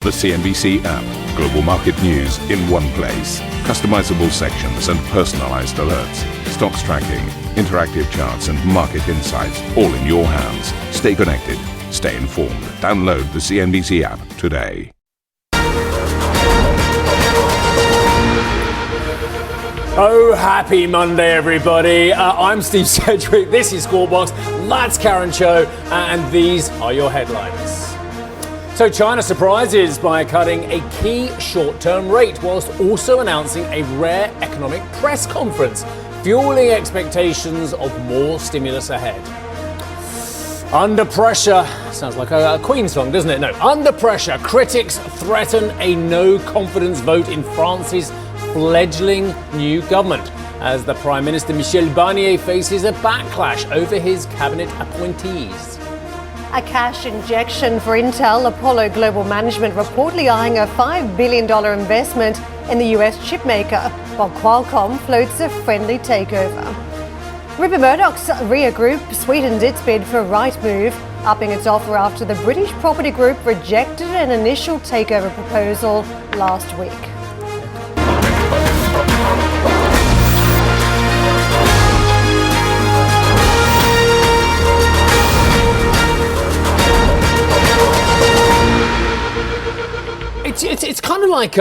The CNBC app. Global market news in one place. Customizable sections and personalized alerts. Stocks tracking, interactive charts and market insights all in your hands. Stay connected. Stay informed. Download the CNBC app today. Oh, happy Monday, everybody. I'm Steve Sedgwick. This is Squawkbox. That's Karen Cho. And these are your headlines. So China surprises by cutting a key short-term rate whilst also announcing a rare economic press conference, fueling expectations of more stimulus ahead. Under pressure. Sounds like a Queen song, doesn't it? No. Under pressure. Critics threaten a no-confidence vote in France's fledgling new government as the Prime Minister Michel Barnier faces a backlash over his cabinet appointees. A cash injection for Intel. Apollo Global Management reportedly eyeing a $5 billion investment in the US chipmaker, while Qualcomm floats a friendly takeover. Rupert Murdoch's RIA Group sweetened its bid for Rightmove, upping its offer after the British property group rejected an initial takeover proposal last week. It's kind of like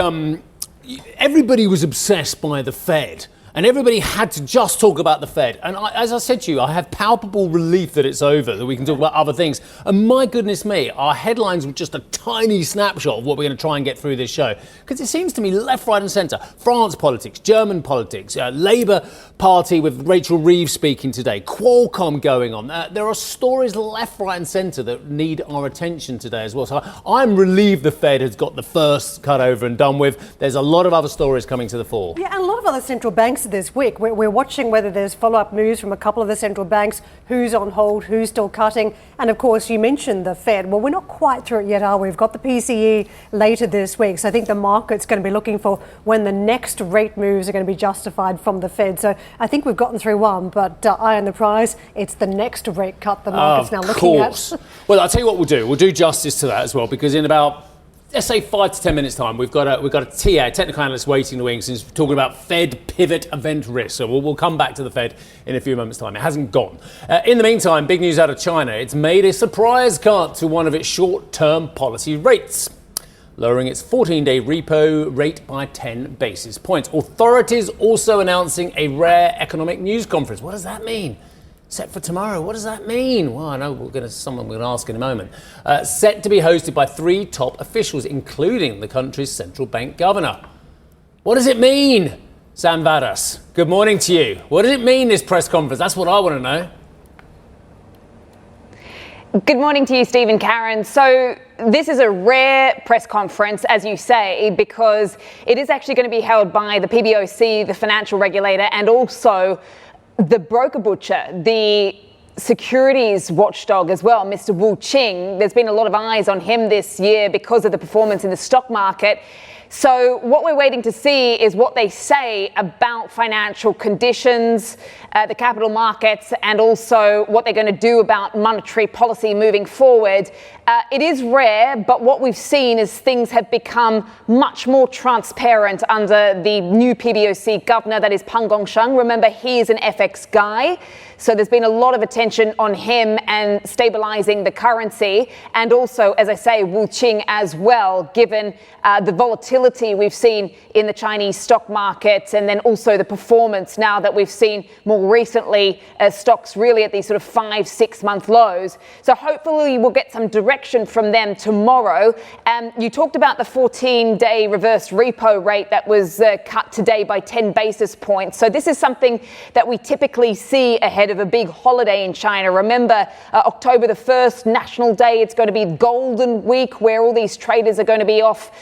everybody was obsessed by the Fed. And everybody had to just talk about the Fed. And as I said to you, I have palpable relief that it's over, that we can talk about other things. And my goodness me, our headlines were just a tiny snapshot of what we're going to try and get through this show. Because it seems to me left, right and centre, France politics, German politics, Labour Party with Rachel Reeves speaking today, Qualcomm going on. There are stories left, right and centre that need our attention today as well. So I'm relieved the Fed has got the first cut over and done with. There's a lot of other stories coming to the fore. Yeah, and a lot of other central banks this week. We're watching whether there's follow-up moves from a couple of the central banks, who's on hold, who's still cutting. And of course, you mentioned the Fed. Well, we're not quite through it yet, are we? We've got the PCE later this week. So I think the market's going to be looking for when the next rate moves are going to be justified from the Fed. So I think we've gotten through one, but eye on the prize, it's the next rate cut the market's now looking at. Well, I'll tell you what we'll do. We'll do justice to that as well, because in about, let's say 5 to 10 minutes time, we've got a TA, technical analyst waiting in the wings, since we're talking about Fed pivot event risk. So we'll come back to the Fed in a few moments time. It hasn't gone. In the meantime, big news out of China. It's made a surprise cut to one of its short-term policy rates, lowering its 14-day repo rate by 10 basis points. Authorities also announcing a rare economic news conference. What does that mean? Set for tomorrow. What does that mean? Well, I know someone we're going to ask in a moment. Set to be hosted by 3 top officials, including the country's central bank governor. What does it mean? Sam Vadas, good morning to you. What does it mean, this press conference? That's what I want to know. Good morning to you, Steve and Karen. So this is a rare press conference, as you say, because it is actually going to be held by the PBOC, the financial regulator, and also the broker butcher, the securities watchdog as well, Mr. Wu Qing. There's been a lot of eyes on him this year because of the performance in the stock market. So what we're waiting to see is what they say about financial conditions, the capital markets, and also what they're going to do about monetary policy moving forward. It is rare, but what we've seen is things have become much more transparent under the new PBOC governor, that is Peng Gongsheng. Remember, he is an FX guy. So there's been a lot of attention on him and stabilizing the currency. And also, as I say, Wu Qing as well, given the volatility we've seen in the Chinese stock markets, and then also the performance now that we've seen more recently as stocks really at these sort of 5-6 month lows. So hopefully we'll get some direction from them tomorrow. You talked about the 14-day reverse repo rate that was cut today by 10 basis points. So this is something that we typically see ahead of a big holiday in China. Remember, October the 1st, National Day, it's going to be Golden Week, where all these traders are going to be off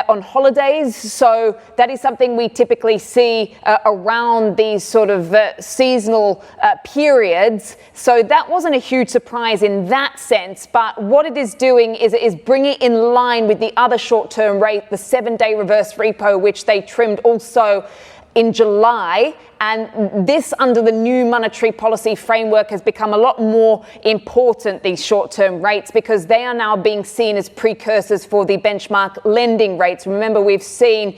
on holidays. So that is something we typically see around these sort of seasonal periods. So that wasn't a huge surprise in that sense. But what it is doing is bringing it in line with the other short-term rate, the 7-day reverse repo, which they trimmed also in July, and this under the new monetary policy framework has become a lot more important, these short-term rates, because they are now being seen as precursors for the benchmark lending rates. Remember, we've seen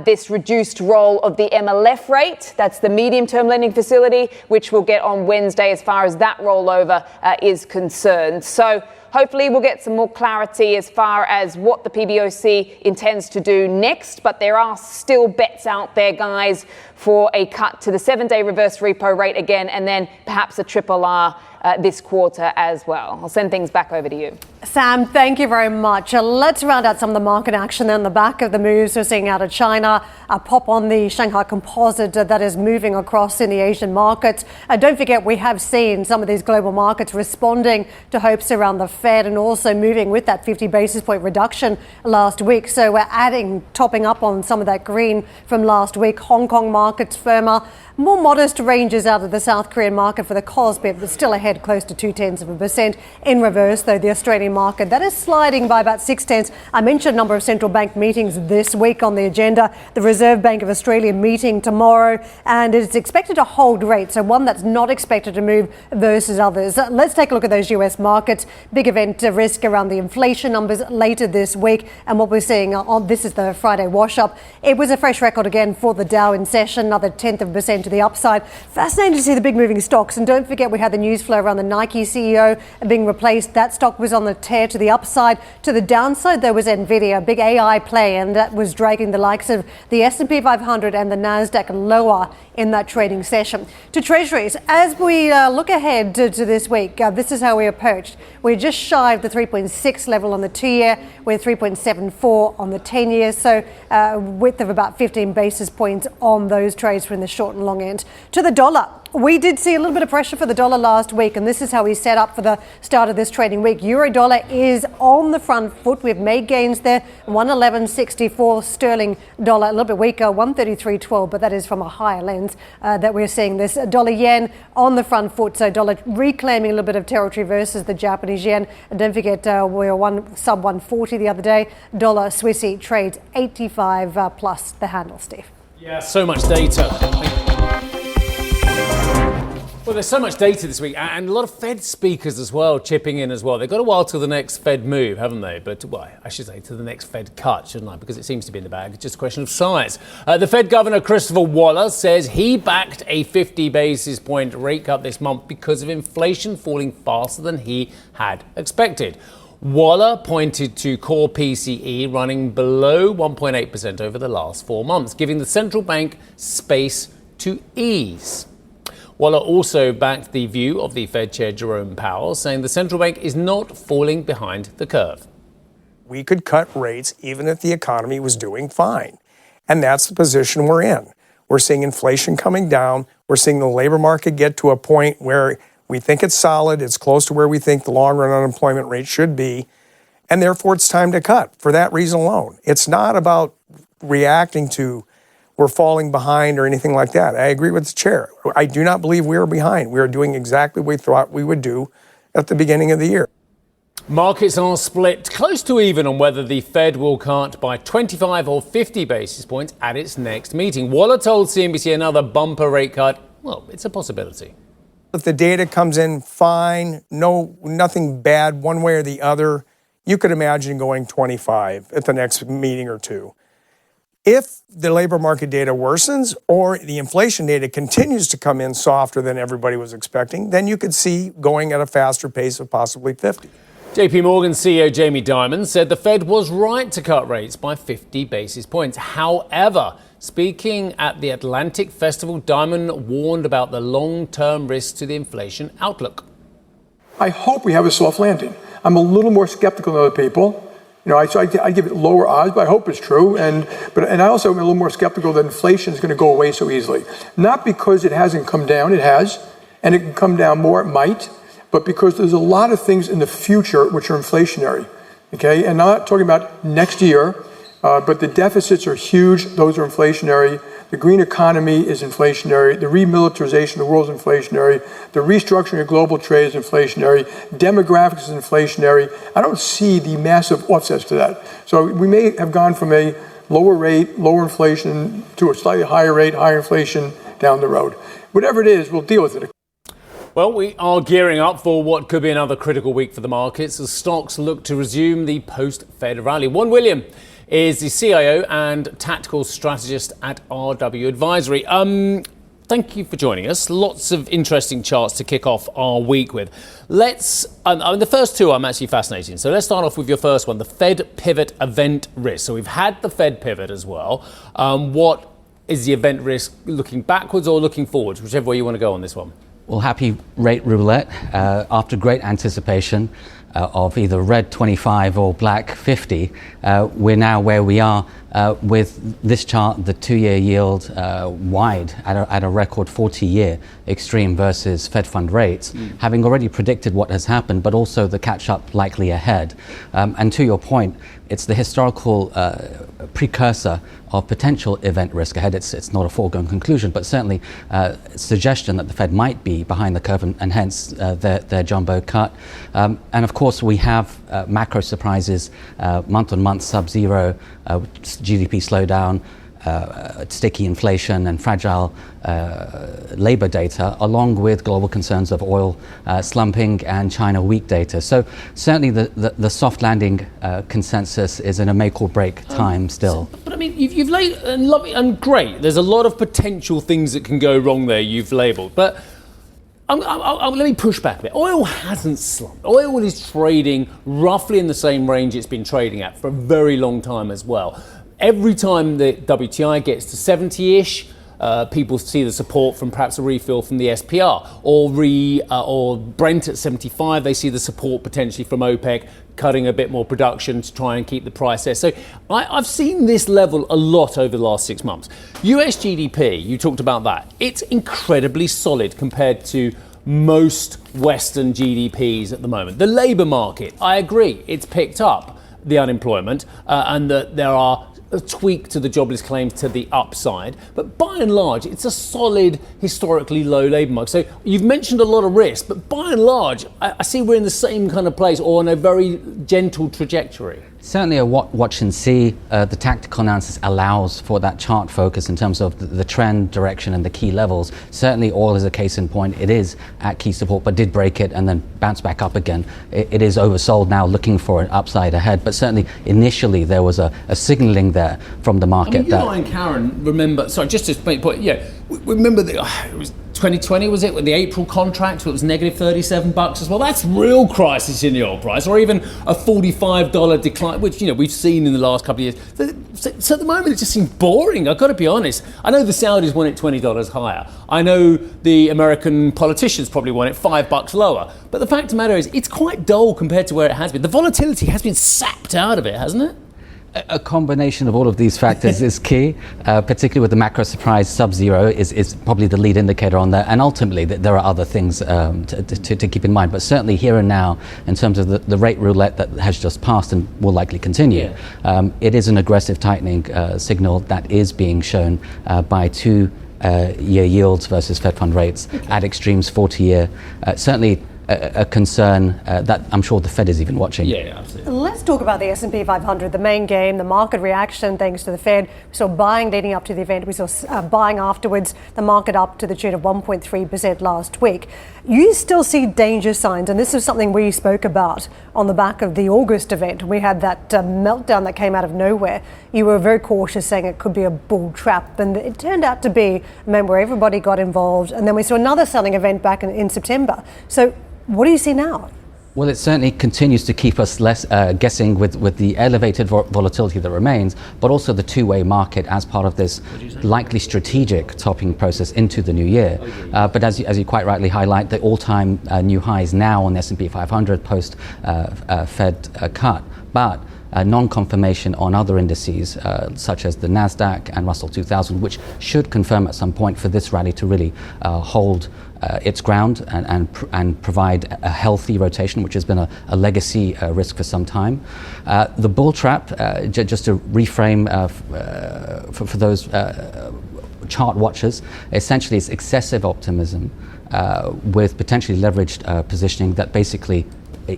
this reduced role of the MLF rate, that's the medium-term lending facility, which we'll get on Wednesday as far as that rollover is concerned. So hopefully we'll get some more clarity as far as what the PBOC intends to do next, but there are still bets out there, guys, for a cut to the 7-day reverse repo rate again, and then perhaps a triple R this quarter as well. I'll send things back over to you. Sam, thank you very much. Let's round out some of the market action on the back of the moves we're seeing out of China. A pop on the Shanghai Composite that is moving across in the Asian markets. Don't forget, we have seen some of these global markets responding to hopes around the Fed and also moving with that 50 basis point reduction last week. So we're topping up on some of that green from last week. Hong Kong markets firmer. More modest ranges out of the South Korean market for the Kospi, but still ahead close to 0.2%. In reverse, though, the Australian market, that is sliding by about 0.6. I mentioned a number of central bank meetings this week on the agenda. The Reserve Bank of Australia meeting tomorrow, and it's expected to hold rates, so one that's not expected to move versus others. Let's take a look at those US markets. Big event risk around the inflation numbers later this week, and what we're seeing on this is the Friday wash-up. It was a fresh record again for the Dow in session, another 0.1% to the upside. Fascinating to see the big moving stocks, and don't forget we had the news flow around the Nike CEO being replaced. That stock was on the tear to the upside. To the downside, there was Nvidia, a big AI play, and that was dragging the likes of the S&P 500 and the Nasdaq lower in that trading session. To treasuries, as we look ahead to this week, this is how we approached. We're just shy of the 3.6 level on the 2-year. We're 3.74 on the 10-year, so width of about 15 basis points on those trades from the short and long end. To the dollar, we did see a little bit of pressure for the dollar last week, and this is how we set up for the start of this trading week. Euro dollar is on the front foot. We've made gains there. 111.64. Sterling dollar a little bit weaker, 133.12, but that is from a higher lens that we're seeing this. Dollar yen on the front foot, so dollar reclaiming a little bit of territory versus the Japanese yen. And don't forget, we were sub 140 the other day. Dollar Swissy trades 85 plus the handle, Steve. Yeah, so much data. Well, there's so much data this week, and a lot of Fed speakers as well chipping in as well. They've got a while till the next Fed move, haven't they? But, well, I should say to the next Fed cut, shouldn't I? Because it seems to be in the bag. It's just a question of size. The Fed Governor Christopher Waller says he backed a 50 basis point rate cut this month because of inflation falling faster than he had expected. Waller pointed to core PCE running below 1.8% over the last 4 months, giving the central bank space to ease. Waller also backed the view of the Fed Chair Jerome Powell, saying the central bank is not falling behind the curve. We could cut rates even if the economy was doing fine. And that's the position we're in. We're seeing inflation coming down. We're seeing the labor market get to a point where we think it's solid. It's close to where we think the long-run unemployment rate should be. And therefore, it's time to cut for that reason alone. It's not about reacting to we're falling behind or anything like that. I agree with the chair. I do not believe we are behind. We are doing exactly what we thought we would do at the beginning of the year. Markets are split close to even on whether the Fed will cut by 25 or 50 basis points at its next meeting. Waller told CNBC another bumper rate cut, well, it's a possibility. If the data comes in fine, nothing bad one way or the other, you could imagine going 25 at the next meeting or two. If the labor market data worsens or the inflation data continues to come in softer than everybody was expecting, then you could see going at a faster pace of possibly 50. JP Morgan CEO Jamie Dimon said the Fed was right to cut rates by 50 basis points. However, speaking at the Atlantic Festival, Dimon warned about the long-term risks to the inflation outlook. I hope we have a soft landing. I'm a little more skeptical than other people. I give it lower odds, but I hope it's true. And I also am a little more skeptical that inflation is going to go away so easily. Not because it hasn't come down, it has, and it can come down more, it might, but because there's a lot of things in the future which are inflationary. Okay, and I'm not talking about next year, but the deficits are huge. Those are inflationary. The green economy is inflationary. The remilitarization of the world is inflationary. The restructuring of global trade is inflationary. Demographics is inflationary. I don't see the massive offsets to that. So we may have gone from a lower rate, lower inflation to a slightly higher rate, higher inflation down the road. Whatever it is, we'll deal with it. Well, we are gearing up for what could be another critical week for the markets as stocks look to resume the post-Fed rally. Juan William is the CIO and tactical strategist at RW Advisory. Thank you for joining us. Lots of interesting charts to kick off our week with. The first two I'm actually fascinating. So let's start off with your first one, the Fed pivot event risk. So we've had the Fed pivot as well. What is the event risk looking backwards or looking forwards, whichever way you want to go on this one? Well, happy rate roulette. After great anticipation of either red 25 or black 50, we're now where we are with this chart, the 2-year yield wide at a record 40-year extreme versus Fed fund rates, having already predicted what has happened, but also the catch-up likely ahead. And to your point, it's the historical precursor of potential event risk ahead. It's not a foregone conclusion, but certainly suggestion that the Fed might be behind the curve and hence their jumbo cut. And of course, we have macro surprises, month-on-month sub-zero, GDP slowdown, sticky inflation and fragile labor data, along with global concerns of oil slumping and China weak data. So certainly the soft landing consensus is in a make or break time still. But I mean, you've laid and great. There's a lot of potential things that can go wrong there. You've labelled, but. Let me push back a bit. Oil hasn't slumped. Oil is trading roughly in the same range it's been trading at for a very long time as well. Every time the WTI gets to 70-ish, people see the support from perhaps a refill from the SPR, or Brent at 75. They see the support potentially from OPEC cutting a bit more production to try and keep the price there. So I've seen this level a lot over the last 6 months. US GDP, you talked about that. It's incredibly solid compared to most Western GDPs at the moment. The labour market, I agree, it's picked up the unemployment and that there are a tweak to the jobless claims to the upside, but by and large it's a solid historically low labour market. So you've mentioned a lot of risk, but by and large I see we're in the same kind of place or on a very gentle trajectory. Certainly a watch and see. The tactical analysis allows for that chart focus in terms of the trend, direction and the key levels. Certainly oil is a case in point. It is at key support but did break it and then bounce back up again. It is oversold now, looking for an upside ahead, but certainly initially there was a signalling there from the market. I mean, you and Karen remember, sorry, just to make a point, yeah, remember that it was 2020, was it, with the April contract, it was negative $37 as well. That's real crisis in the oil price, or even a $45 decline, which, you know, we've seen in the last couple of years. So at the moment, it just seems boring. I've got to be honest. I know the Saudis want it $20 higher. I know the American politicians probably want it $5 lower. But the fact of the matter is, it's quite dull compared to where it has been. The volatility has been sapped out of it, hasn't it? A combination of all of these factors is key, particularly with the macro surprise sub-zero is probably the lead indicator on that. And ultimately, there are other things to keep in mind. But certainly here and now, in terms of the rate roulette that has just passed and will likely continue, it is an aggressive tightening signal that is being shown by 2-year yields versus Fed fund rates at extremes, 40-year. Certainly a concern that I'm sure the Fed is even watching. Yeah, absolutely. Let's talk about the S&P 500, the main game, the market reaction thanks to the Fed. We saw buying leading up to the event. We saw buying afterwards, the market up to the tune of 1.3% last week. You still see danger signs, and this is something we spoke about on the back of the August event. We had that meltdown that came out of nowhere. You were very cautious, saying it could be a bull trap, and it turned out to be a moment where everybody got involved, and then we saw another selling event back in September. So what do you see now? Well, it certainly continues to keep us less guessing with the elevated volatility that remains, but also the two-way market as part of this likely strategic topping process into the new year. But as you quite rightly highlight, the all-time new highs now on the S&P 500 post Fed cut, but non-confirmation on other indices such as the Nasdaq and Russell 2000, which should confirm at some point for this rally to really hold its ground and provide a healthy rotation, which has been a legacy risk for some time. The bull trap, just to reframe for those chart watchers, essentially it's excessive optimism with potentially leveraged positioning that basically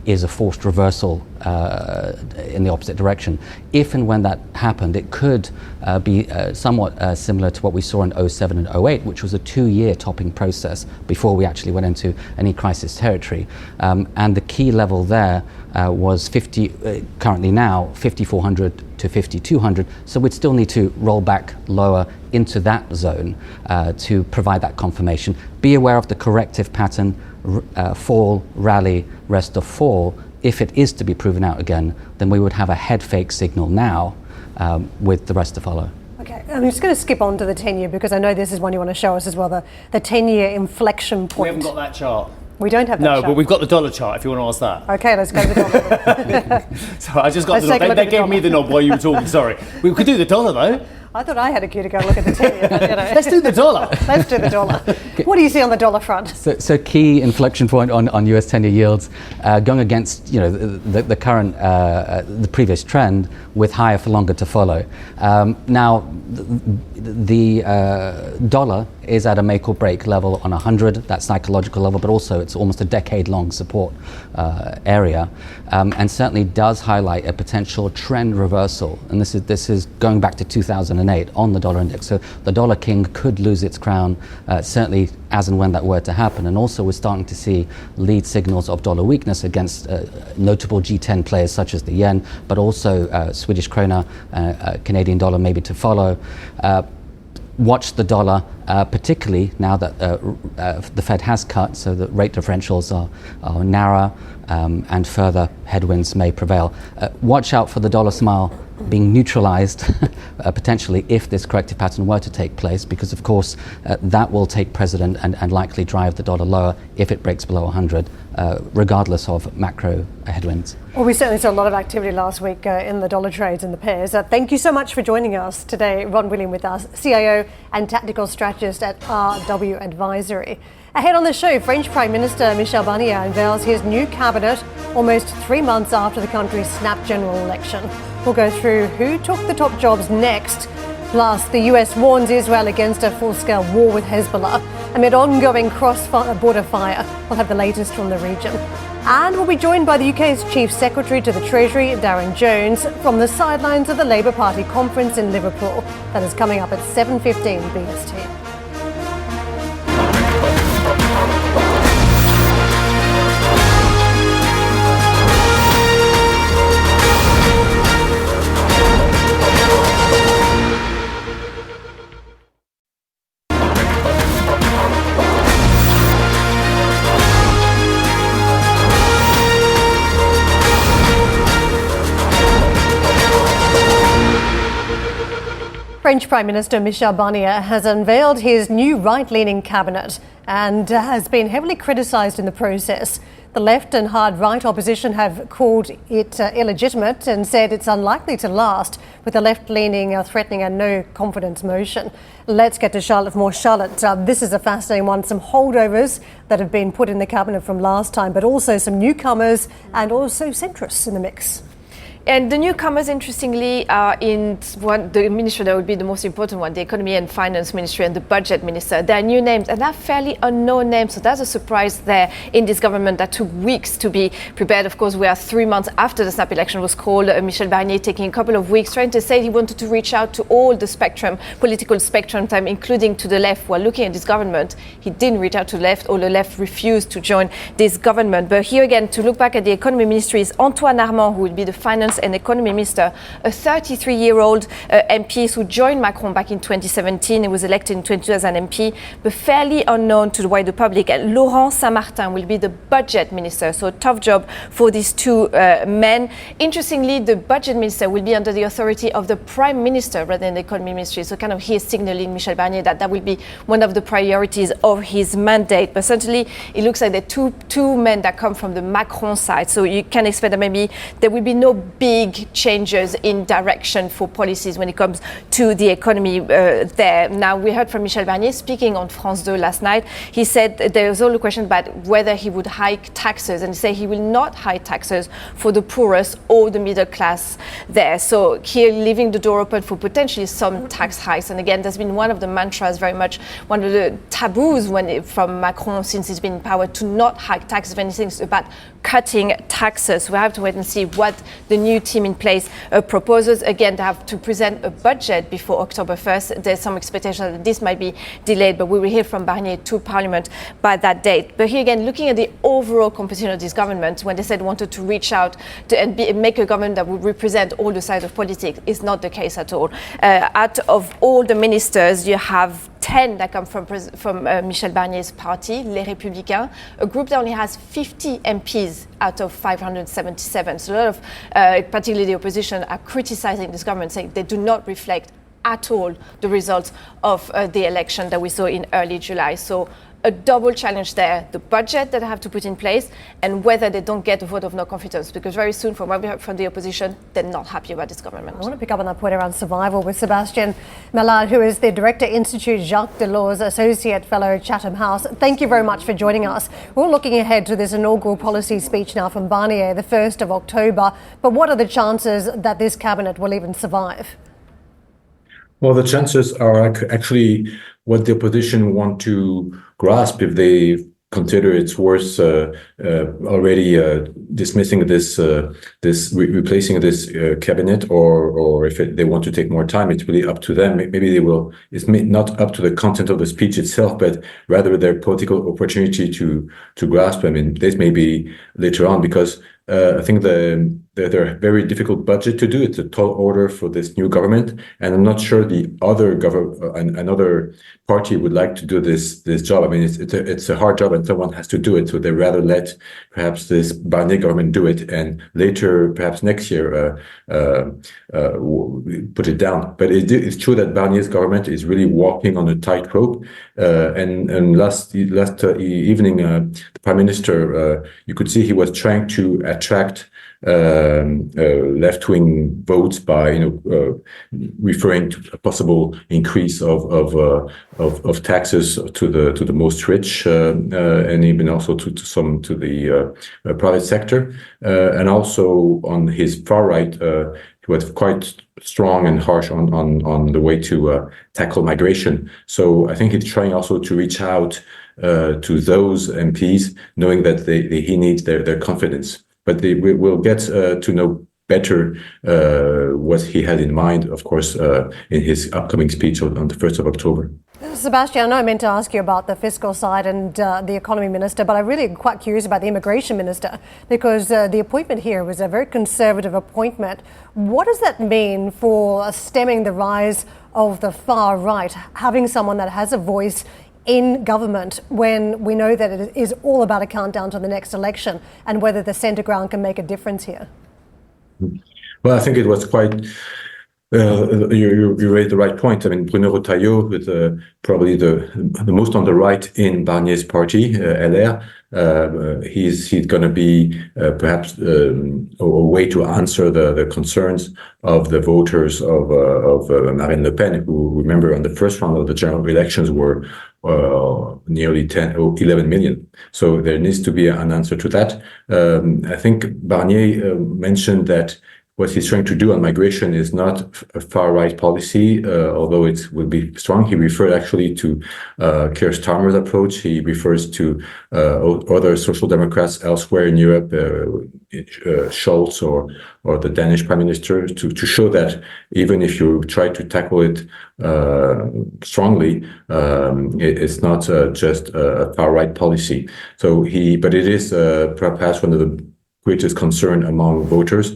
is a forced reversal in the opposite direction. If and when that happened, it could be somewhat similar to what we saw in 07 and 08, which was a 2-year topping process before we actually went into any crisis territory. And the key level there was currently now 5,400 to 5,200. So we'd still need to roll back lower into that zone to provide that confirmation. Be aware of the corrective pattern, fall, rally, rest of fall. If it is to be proven out again, then we would have a head fake signal now with the rest to follow. Okay, I'm just going to skip on to the 10-year because I know this is one you want to show us as well, the 10-year inflection point. We haven't got that chart. We don't have that No, chart. but we've got the dollar chart if you want to ask that. Okay, let's go to the dollar. So I just got Let's the take a nod. look They at the gave me dollar. the nod while you were talking, sorry. We could do the dollar though. I thought I had a cue to go look at the 10-year. But, you know. Let's do the dollar. Let's do the dollar. What do you see on the dollar front? So key inflection point on US 10-year yields, going against the current, the previous trend with higher for longer to follow. Now, the dollar is at a make or break level on 100, that psychological level, but also it's almost a decade-long support area, and certainly does highlight a potential trend reversal. And this is going back to 2008 on the dollar index. So the dollar king could lose its crown, certainly as and when that were to happen. And also we're starting to see lead signals of dollar weakness against notable G10 players such as the yen, but also Swedish krona, Canadian dollar maybe to follow. Watch the dollar, particularly now that the Fed has cut, so the rate differentials are narrower and further headwinds may prevail. Watch out for the dollar smile being neutralized potentially if this corrective pattern were to take place, because of course that will take precedent and likely drive the dollar lower if it breaks below 100, regardless of macro headwinds. Well, we certainly saw a lot of activity last week in the dollar trades and the pairs. Thank you so much for joining us today, Ron William with us, CIO and tactical strategist at RW Advisory. Ahead on the show, French Prime Minister Michel Barnier unveils his new cabinet almost 3 months after the country's snap general election. We'll go through who took the top jobs next. Plus, the US warns Israel against a full-scale war with Hezbollah amid ongoing cross-border fire. We'll have the latest from the region. And we'll be joined by the UK's Chief Secretary to the Treasury, Darren Jones, from the sidelines of the Labour Party conference in Liverpool. That is coming up at 7:15 BST. French Prime Minister Michel Barnier has unveiled his new right-leaning cabinet and has been heavily criticised in the process. The left and hard-right opposition have called it illegitimate and said it's unlikely to last, with the left-leaning threatening a no-confidence motion. Let's get to Charlotte for more. Charlotte, this is a fascinating one. Some holdovers that have been put in the cabinet from last time, but also some newcomers and also centrists in the mix. And the newcomers, interestingly, are in the ministry that would be the most important one, the Economy and Finance Ministry and the Budget Minister. They are new names and they're fairly unknown names. So that's a surprise there in this government that took weeks to be prepared. Of course, we are 3 months after the snap election was called. Michel Barnier taking a couple of weeks, trying to say he wanted to reach out to all the spectrum, political spectrum, including to the left. While looking at this government, he didn't reach out to the left, or the left refused to join this government. But here again, to look back at the Economy Ministry is Antoine Armand, who will be the Finance and Economy Minister, a 33-year-old MP who joined Macron back in 2017 and was elected in 2022 as an MP, but fairly unknown to the wider public. And Laurent Saint-Martin will be the Budget Minister, so a tough job for these two men. Interestingly, the Budget Minister will be under the authority of the Prime Minister rather than the Economy Ministry, so kind of he is signaling Michel Barnier that will be one of the priorities of his mandate. But certainly it looks like the two men that come from the Macron side, so you can expect that maybe there will be no big big changes in direction for policies when it comes to the economy there. Now, we heard from Michel Barnier speaking on France 2 last night. He said there was all a question about whether he would hike taxes, and he said he will not hike taxes for the poorest or the middle class there. So here, leaving the door open for potentially some tax hikes. And again, that's been one of the mantras, very much one of the taboos from Macron since he's been in power, to not hike taxes. If anything, it's about cutting taxes. We have to wait and see what the new team in place proposes. Again, they have to present a budget before October 1st. There's some expectation that this might be delayed, but we will hear from Barnier to Parliament by that date. But here again, looking at the overall composition of this government, when they said wanted to reach out and make a government that would represent all the sides of politics, is not the case at all. Out of all the ministers, you have 10 that come from Michel Barnier's party, Les Républicains, a group that only has 50 MPs out of 577. So a lot of, particularly the opposition, are criticizing this government, saying they do not reflect at all the results of the election that we saw in early July. So a double challenge there, the budget that they have to put in place and whether they don't get a vote of no confidence, because very soon, from what we heard from the opposition, they're not happy about this government. I want to pick up on that point around survival with Sébastien Mallard, who is the Director, Institute Jacques Delors Associate Fellow, Chatham House. Thank you very much for joining us. We're looking ahead to this inaugural policy speech now from Barnier, the 1st of October. But what are the chances that this cabinet will even survive? Well, the chances are actually what the opposition want to grasp if they consider it's worth already dismissing replacing this cabinet, or if they want to take more time. It's really up to them. Maybe they will. It's not up to the content of the speech itself, but rather their political opportunity to grasp. I mean, this may be later on, because I think they're a very difficult budget to do. It's a tall order for this new government, and I'm not sure the other another party would like to do this job. I mean, it's a hard job, and someone has to do it. So they rather let perhaps this Barnier government do it, and later, perhaps next year, put it down. But it's true that Barnier's government is really walking on a tightrope. And last evening, the Prime Minister, you could see he was trying to attract left-wing votes by referring to a possible increase of taxes to the most rich, and even also to the private sector, and also on his far right, he was quite strong and harsh on the way to tackle migration. So I think he's trying also to reach out to those MPs, knowing that he needs their confidence. But we'll get to know better what he had in mind, of course, in his upcoming speech on the 1st of October. Sébastien, I know I meant to ask you about the fiscal side and the economy minister, but I really am quite curious about the immigration minister, because the appointment here was a very conservative appointment. What does that mean for stemming the rise of the far right, having someone that has a voice in government, when we know that it is all about a countdown to the next election, and whether the centre ground can make a difference here? Well, I think it was quite... you raised the right point. I mean, Bruno Retailleau, with probably the most on the right in Barnier's party, LR, he's going to be perhaps a way to answer the concerns of the voters of Marine Le Pen, who, remember, on the first round of the general elections were nearly 10 or 11 million. So there needs to be an answer to that. I think Barnier mentioned that what he's trying to do on migration is not a far-right policy, although it will be strong. He referred actually to Keir Starmer's approach. He refers to other social democrats elsewhere in Europe, Scholz or the Danish Prime Minister, to show that even if you try to tackle it strongly, it's not just a far-right policy. But it is perhaps one of the greatest concern among voters,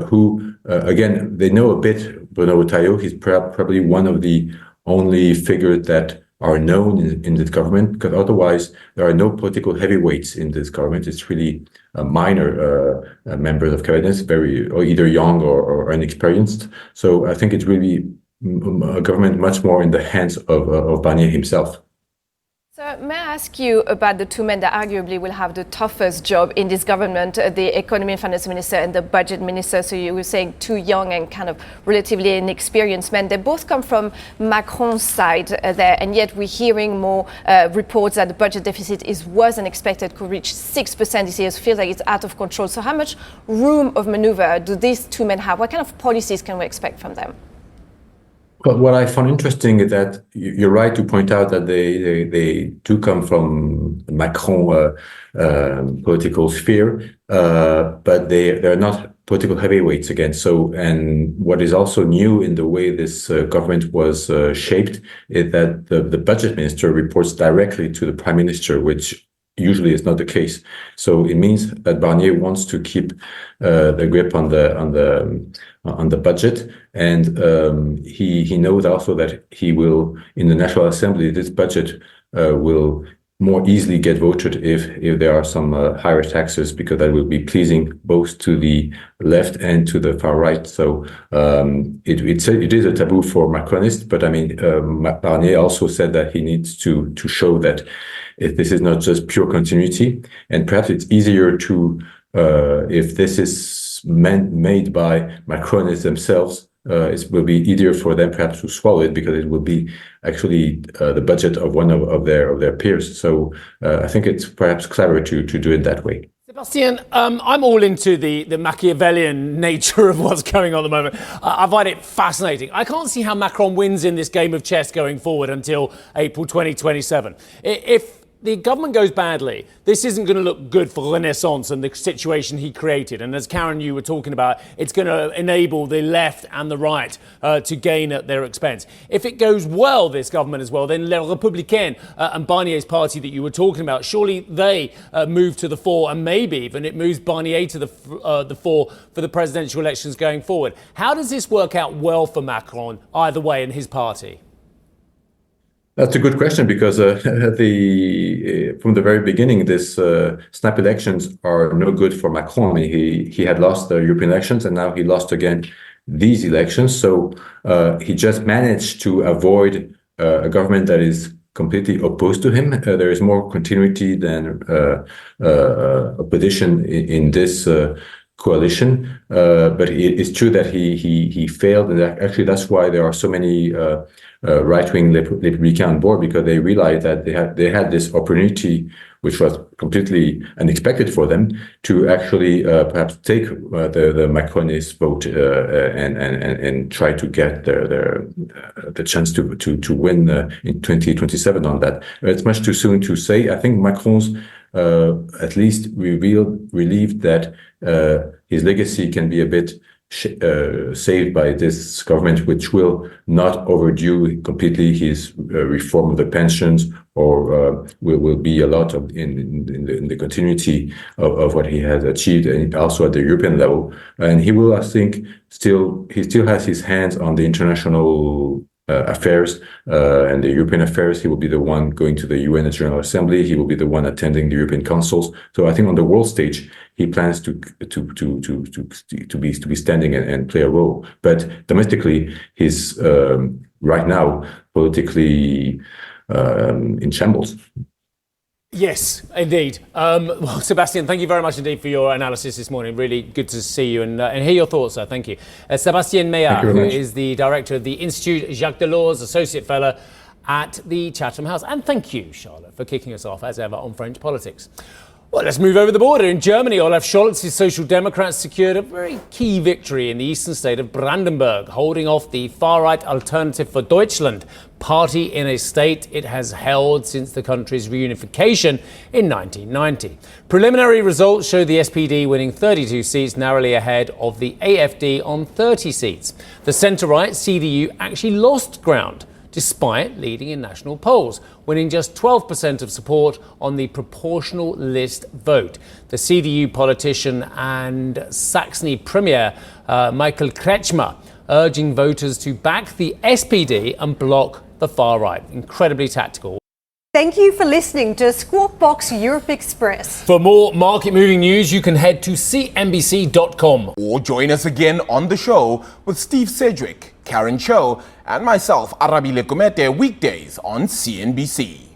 who, again, they know a bit. Bruno Retailleau, he's probably one of the only figures that are known in this government, because otherwise there are no political heavyweights in this government. It's really minor members of cabinet, or either young or inexperienced. So I think it's really a government much more in the hands of Barnier himself. So may I ask you about the two men that arguably will have the toughest job in this government, the economy and finance minister and the budget minister? So you were saying two young and kind of relatively inexperienced men. They both come from Macron's side there, and yet we're hearing more reports that the budget deficit is worse than expected, could reach 6% this year. So it feels like it's out of control. So how much room of maneuver do these two men have? What kind of policies can we expect from them? Well, what I found interesting is that you're right to point out that they do come from Macron political sphere, but they're not political heavyweights again. So, and what is also new in the way this government was shaped is that the budget minister reports directly to the prime minister, which usually is not the case. So it means that Barnier wants to keep the grip on the budget, and he knows also that he will, in the National Assembly, this budget will more easily get voted if there are some higher taxes, because that will be pleasing both to the left and to the far right. So it is a taboo for Macronists, but I mean, Barnier also said that he needs to show that this is not just pure continuity, and perhaps it's easier to if this is made by Macronists themselves, it will be easier for them perhaps to swallow it, because it will be actually the budget of one of their peers. So I think it's perhaps clever to do it that way. Sebastian, I'm all into the Machiavellian nature of what's going on at the moment. I find it fascinating. I can't see how Macron wins in this game of chess going forward until April 2027. If the government goes badly, this isn't going to look good for Renaissance and the situation he created. And as Karen, you were talking about, it's going to enable the left and the right to gain at their expense. If it goes well, this government as well, then Les Républicains and Barnier's party that you were talking about, surely they move to the fore, and maybe even it moves Barnier to the fore for the presidential elections going forward. How does this work out well for Macron, either way, and his party? That's a good question, because from the very beginning, this snap elections are no good for Macron. I mean, he had lost the European elections, and now he lost again these elections. So he just managed to avoid a government that is completely opposed to him. There is more continuity than opposition in this coalition, but it's true that he failed, and actually that's why there are so many right-wing Republicans on board, because they realized that they had this opportunity, which was completely unexpected for them, to actually perhaps take the Macronist vote and try to get the chance to win in 2027 on that. It's much too soon to say. I think Macron's at least relieved that his legacy can be a bit saved by this government, which will not overdo completely his reform of the pensions, or will be a lot of in the continuity of what he has achieved, and also at the European level. And he will, I think, he still has his hands on the international affairs and the European affairs. He will be the one going to the UN General Assembly. He will be the one attending the European councils. So I think on the world stage, he plans to be standing and play a role. But domestically, he's right now politically in shambles. Yes, indeed. Well, Sebastian, thank you very much indeed for your analysis this morning. Really good to see you and hear your thoughts, sir. Thank you. Sebastian Meyer, who is the director of the Institute Jacques Delors, Associate Fellow at the Chatham House. And thank you, Charlotte, for kicking us off, as ever, on French politics. Well, let's move over the border. In Germany, Olaf Scholz's Social Democrats secured a very key victory in the eastern state of Brandenburg, holding off the far-right Alternative for Deutschland party in a state it has held since the country's reunification in 1990. Preliminary results show the SPD winning 32 seats, narrowly ahead of the AfD on 30 seats. The centre-right CDU actually lost ground, despite leading in national polls, winning just 12% of support on the proportional list vote. The CDU politician and Saxony Premier Michael Kretschmer urging voters to back the SPD and block the far right. Incredibly tactical. Thank you for listening to Squawk Box Europe Express. For more market-moving news, you can head to cnbc.com. Or join us again on the show with Steve Sedgwick, Karen Cho, and myself, Arabi Lekumete, weekdays on CNBC.